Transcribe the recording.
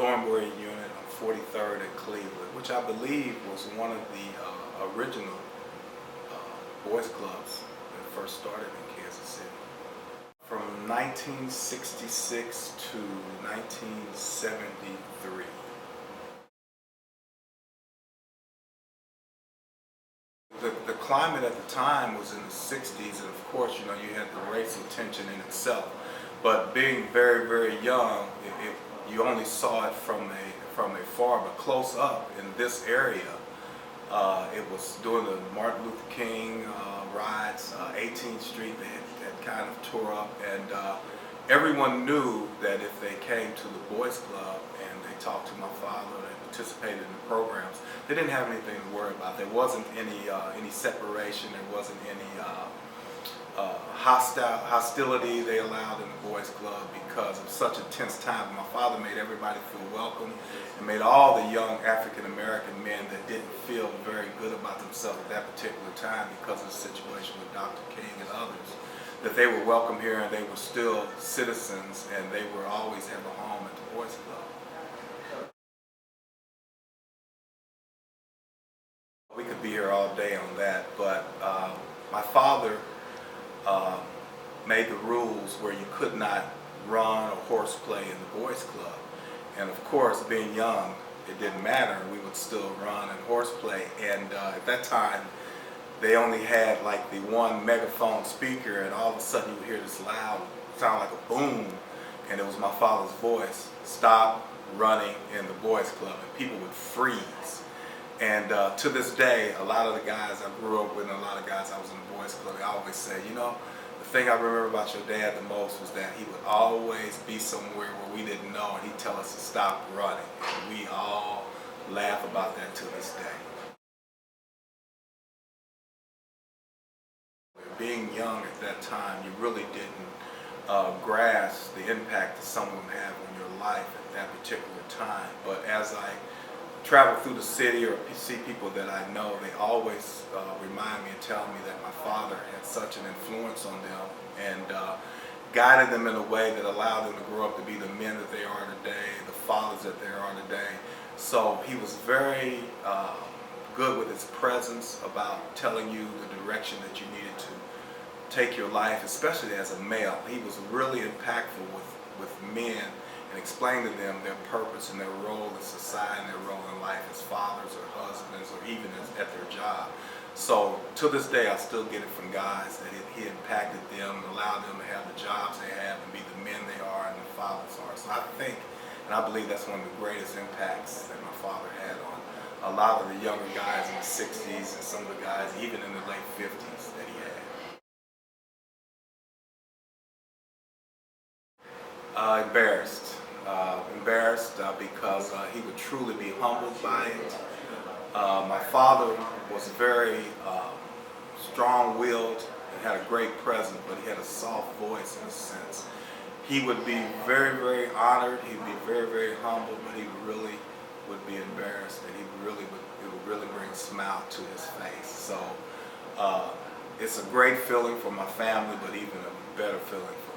Thornbury unit on 43rd at Cleveland, which I believe was one of the original boys clubs that first started in Kansas City. From 1966 to 1973. The climate at the time was in the 60s, and of course, you know, you had the racial tension in itself. But being very, very young, you only saw it from afar, but close up in this area, it was during the Martin Luther King riots, 18th Street that kind of tore up, and everyone knew that if they came to the Boys Club and they talked to my father, they participated in the programs, they didn't have anything to worry about. There wasn't any separation. There wasn't any hostility they allowed in the Boys Club because of such a tense time. My father made everybody feel welcome and made all the young African American men that didn't feel very good about themselves at that particular time because of the situation with Dr. King and others, that they were welcome here and they were still citizens and they were always have a home at the Boys Club. We could be here all day on that, but my father made the rules where you could not run or horseplay in the Boys Club. And of course, being young, it didn't matter. We would still run and horseplay. And at that time, they only had like the one megaphone speaker, and all of a sudden you would hear this loud sound like a boom, and it was my father's voice, "Stop running in the Boys Club," and people would freeze. And to this day, a lot of the guys I grew up with and a lot of guys I was in the Boys Club, they always say, you know, the thing I remember about your dad the most was that he would always be somewhere where we didn't know and he'd tell us to stop running. And we all laugh about that to this day. Being young at that time, you really didn't grasp the impact that someone had on your life at that particular time. But as I travel through the city or see people that I know, they always remind me and tell me that my father had such an influence on them and guided them in a way that allowed them to grow up to be the men that they are today, the fathers that they are today. So he was very good with his presence about telling you the direction that you needed to take your life, especially as a male. He was really impactful with men and explain to them their purpose and their role in society and their role in life as fathers or husbands or even at their job. So to this day, I still get it from guys that he impacted them and allowed them to have the jobs they have and be the men they are and the fathers are. So I think, and I believe that's one of the greatest impacts that my father had on a lot of the younger guys in the 60s and some of the guys even in the late 50s that he had. Embarrassed because he would truly be humbled by it. My father was very strong-willed and had a great presence, but he had a soft voice in a sense. He would be very, very honored. He'd be very, very humble, but he really would be embarrassed, and it would really bring a smile to his face. So it's a great feeling for my family, but even a better feeling for